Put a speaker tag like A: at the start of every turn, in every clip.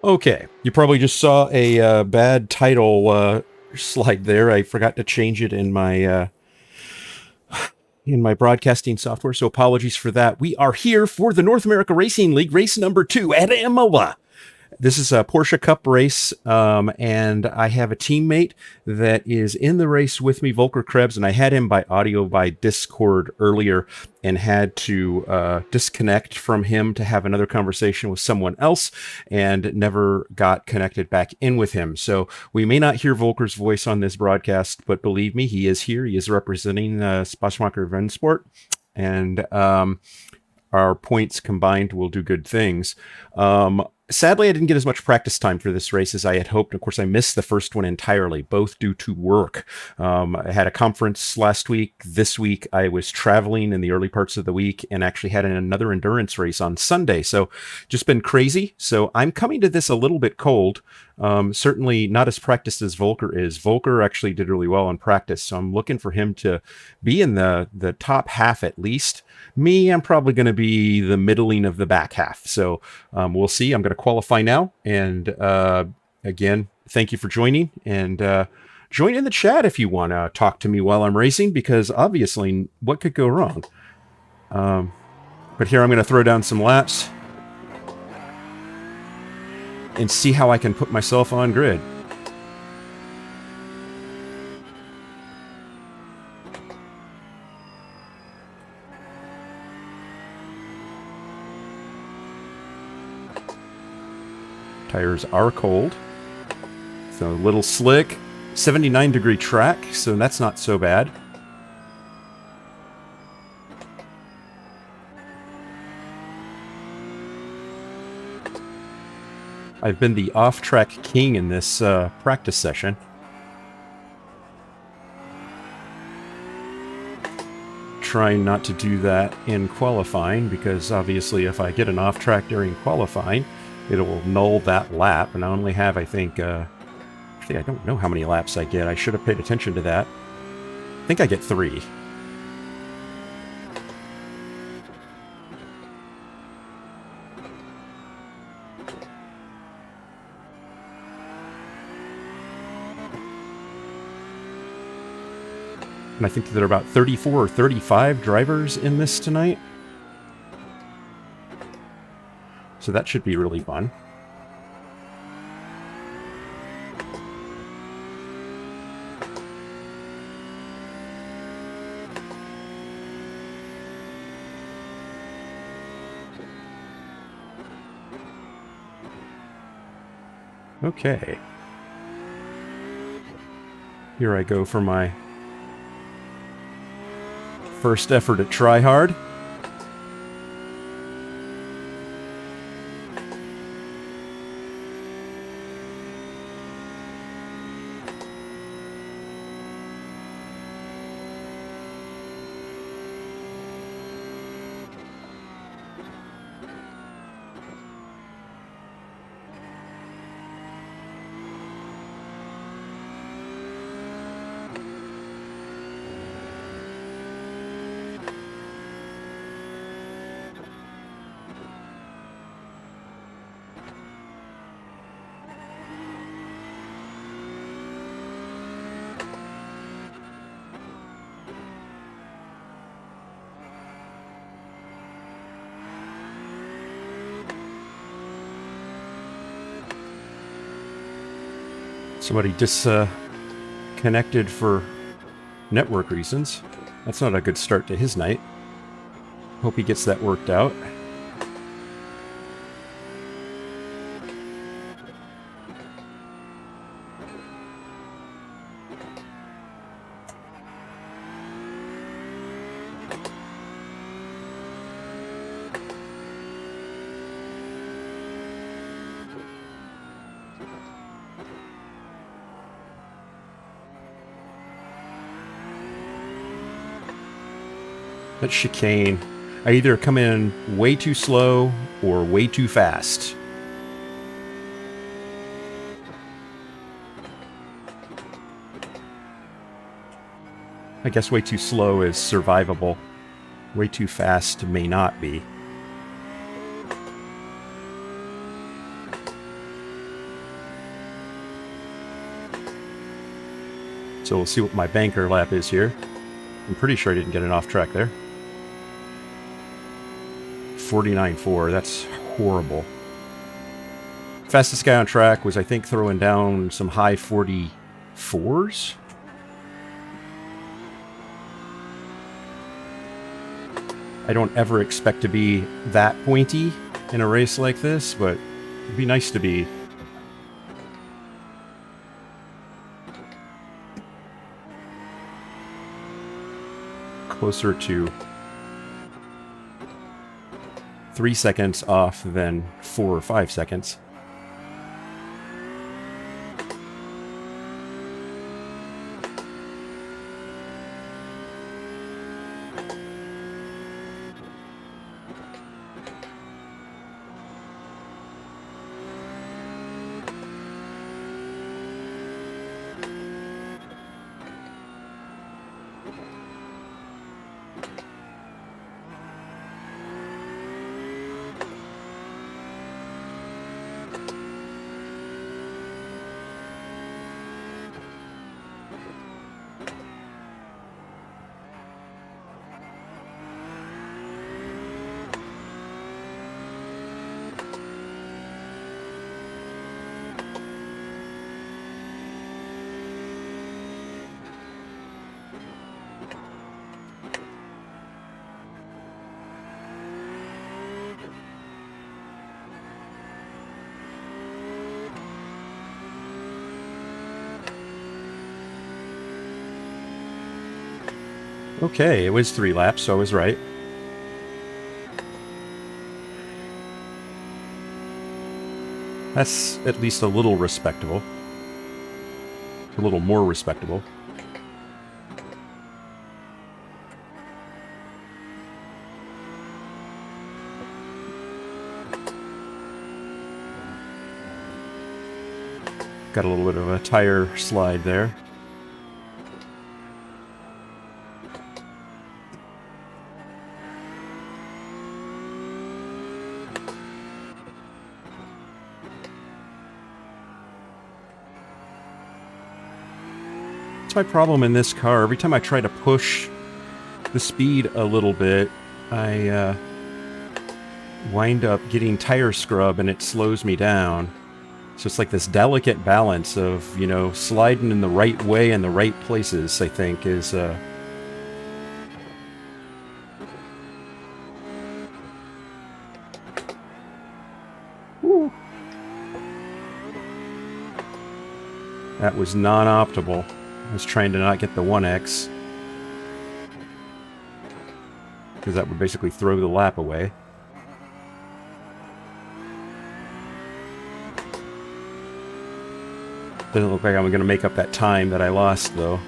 A: Okay, you probably just saw a bad title slide there. I forgot to change it in my broadcasting software, so apologies for that. We are here for the North America Racing League, race number 2 at Imola. This is a Porsche Cup race, and I have a teammate that is in the race with me, Volker Krebs, and I had him by audio by Discord earlier and had to disconnect from him to have another conversation with someone else and never got connected back in with him. So we may not hear Volker's voice on this broadcast, but believe me, he is here. He is representing Spaßmacher Rennsport, and our points combined will do good things. Sadly, I didn't get as much practice time for this race as I had hoped. Of course, I missed the first one entirely, both due to work. I had a conference last week. This week, I was traveling in the early parts of the week and actually had another endurance race on Sunday. So just been crazy. So I'm coming to this a little bit cold. Certainly not as practiced as Volker is. Volker actually did really well in practice. So I'm looking for him to be in the top half at least. Me, I'm probably going to be the middling of the back half. So we'll see. I'm going to qualify now. And again, thank you for joining. And join in the chat if you want to talk to me while I'm racing, because obviously, what could go wrong? But here I'm going to throw down some laps and see how I can put myself on grid. Tires are cold, so a little slick. 79-degree track, so that's not so bad. I've been the off-track king in this practice session. Trying not to do that in qualifying, because obviously if I get an off-track during qualifying, it will null that lap, and I only have, I think, actually, I don't know how many laps I get. I should have paid attention to that. I think I get 3. And I think there are about 34 or 35 drivers in this tonight. So that should be really fun. Okay. Here I go for my first effort at try hard. Somebody disconnected for network reasons. That's not a good start to his night. Hope he gets that worked out. That chicane, I either come in way too slow or way too fast. I guess way too slow is survivable. Way too fast may not be. So we'll see what my banker lap is here. I'm pretty sure I didn't get an off track there. 49.4. That's horrible. Fastest guy on track was, I think, throwing down some high 44s. I don't ever expect to be that pointy in a race like this, but it'd be nice to be. Closer to 3 seconds off than 4 or 5 seconds. Okay, it was 3 laps, so I was right. That's at least a little respectable. A little more respectable. Got a little bit of a tire slide there. That's my problem in this car. Every time I try to push the speed a little bit, I wind up getting tire scrub and it slows me down. So it's like this delicate balance of, you know, sliding in the right way in the right places, I think, is... Woo. That was non-optimal. I was trying to not get the 1X. Because that would basically throw the lap away. Doesn't look like I'm going to make up that time that I lost, though.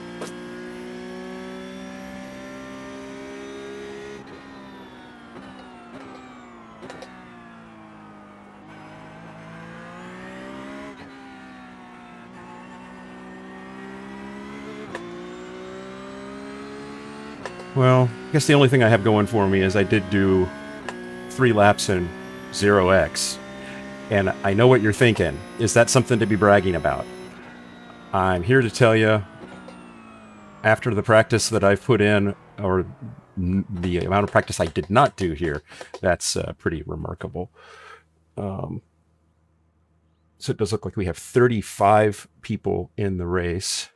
A: Well, I guess the only thing I have going for me is I did do 3 laps in 0x. And I know what you're thinking. Is that something to be bragging about? I'm here to tell you, after the practice that I've put in, or the amount of practice I did not do here, that's pretty remarkable. So it does look like we have 35 people in the race.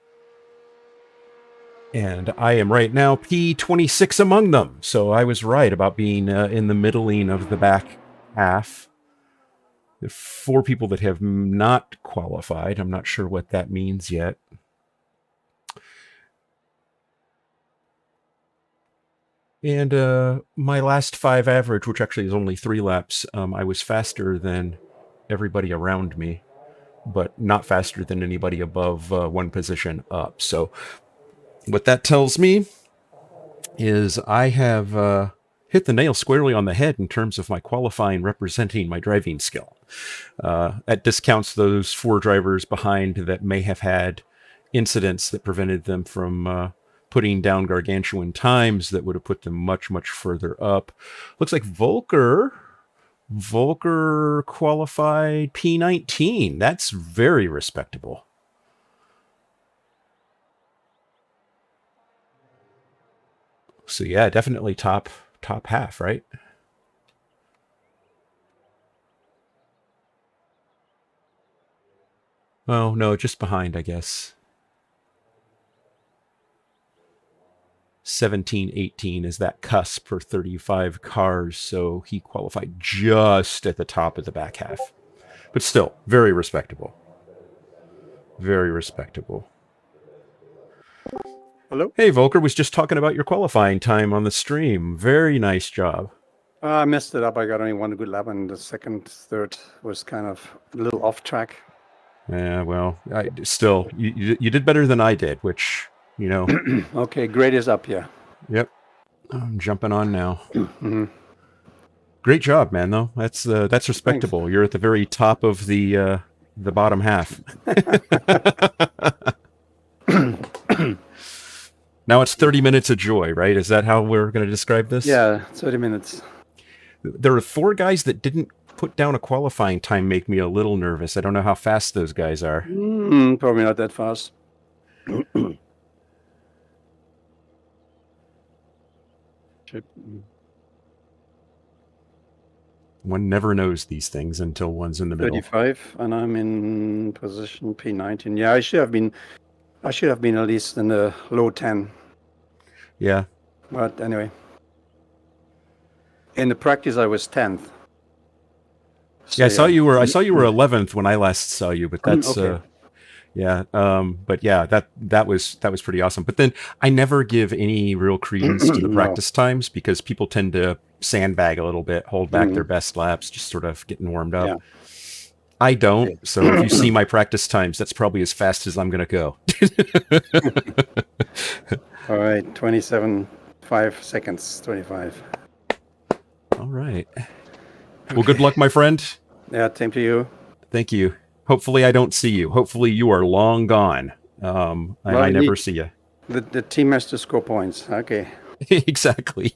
A: And I am right now P26 among them. So I was right about being in the middling of the back half. There are 4 people that have not qualified. I'm not sure what that means yet. And my last 5 average, which actually is only 3 laps, I was faster than everybody around me, but not faster than anybody above 1 position up. So what that tells me is I have hit the nail squarely on the head in terms of my qualifying representing my driving skill. That discounts those 4 drivers behind that may have had incidents that prevented them from putting down gargantuan times that would have put them much, much further up. Looks like Volker qualified P19. That's very respectable. So yeah, definitely top half, right? Oh no, just behind, I guess. 17, 18 is that cusp for 35 cars, so he qualified just at the top of the back half. But still, very respectable. Very respectable.
B: Hello?
A: Hey, Volker was just talking about your qualifying time on the stream. Very nice job.
B: I messed it up. I got only one good lap, and the second, third was kind of a little off track.
A: Yeah, well, still, you did better than I did, which, you know.
B: Okay, grade is up here.
A: Yep. I'm jumping on now. Great job, man, though. That's respectable.
B: Thanks.
A: You're at the very top of the bottom half. Now it's 30 minutes of joy, right? Is that how we're going to describe this?
B: Yeah, 30 minutes.
A: There are 4 guys that didn't put down a qualifying time, make me a little nervous. I don't know how fast those guys are.
B: Probably not that fast.
A: One never knows these things until one's in the middle.
B: 35, and I'm in position P19. Yeah, I should have been at least in the low 10.
A: Yeah.
B: But anyway, in the practice I was 10th.
A: So, yeah, I saw you were 11th when I last saw you, but that's
B: okay.
A: Yeah, but yeah, that was pretty awesome. But then I never give any real credence to the practice times because people tend to sandbag a little bit, hold back their best laps, just sort of getting warmed up. Yeah. I don't. So if you see my practice times, that's probably as fast as I'm going to go.
B: All right, 27.5 seconds, 25.
A: All right. Well, good luck, my friend.
B: Yeah, same to you.
A: Thank you. Hopefully I don't see you. Hopefully you are long gone. I never see you.
B: The team has to score points. Okay.
A: Exactly.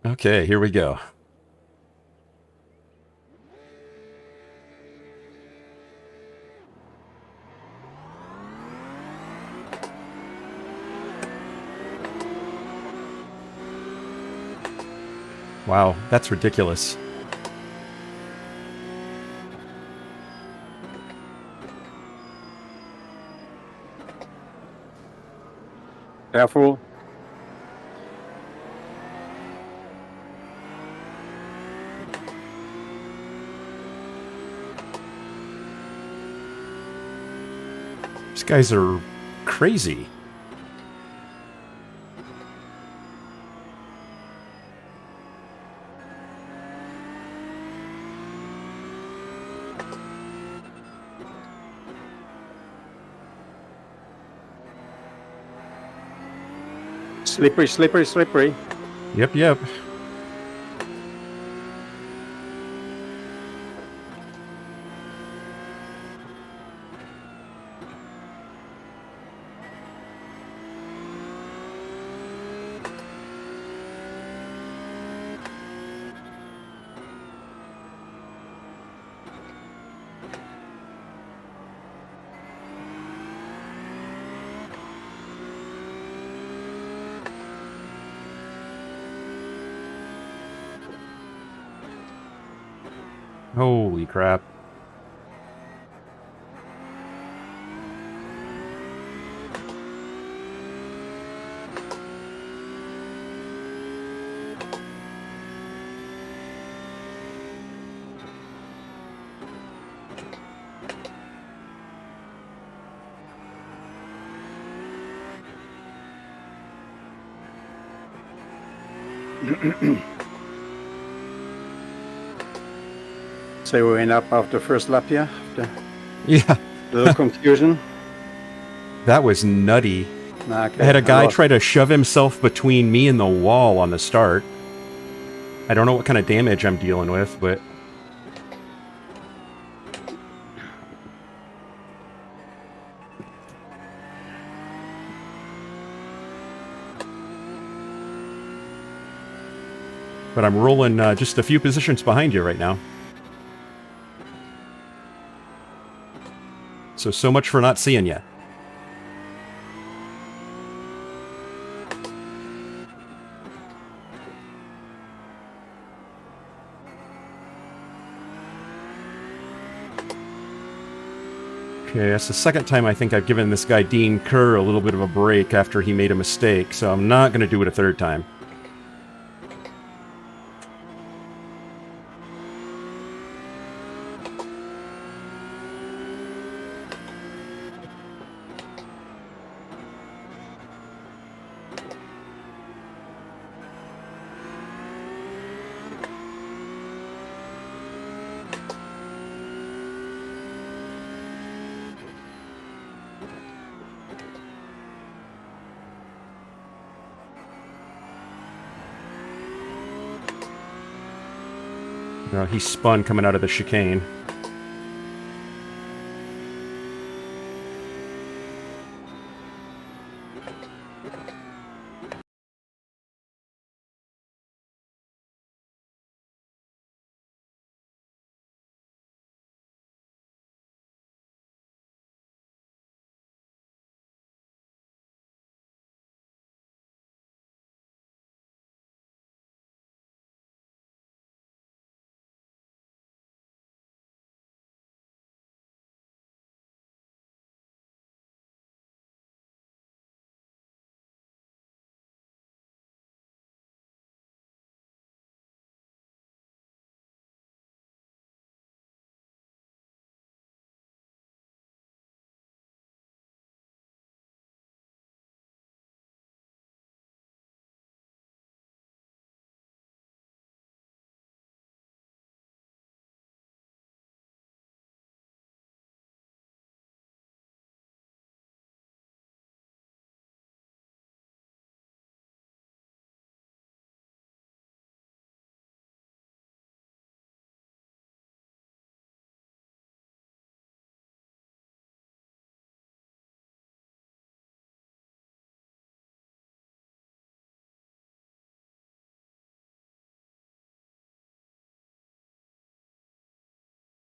A: Okay, here we go. Wow, that's ridiculous.
B: Careful.
A: These guys are crazy.
B: Slippery, slippery, slippery.
A: Yep, yep. Holy crap.
B: So we went up after the first lap here.
A: Yeah.
B: A little confusion.
A: That was nutty.
B: Okay.
A: I had a guy try to shove himself between me and the wall on the start. I don't know what kind of damage I'm dealing with, but... But I'm rolling just a few positions behind you right now. So much for not seeing you. Okay, that's the second time I think I've given this guy Dean Kerr a little bit of a break after he made a mistake, so I'm not going to do it a third time. He spun coming out of the chicane.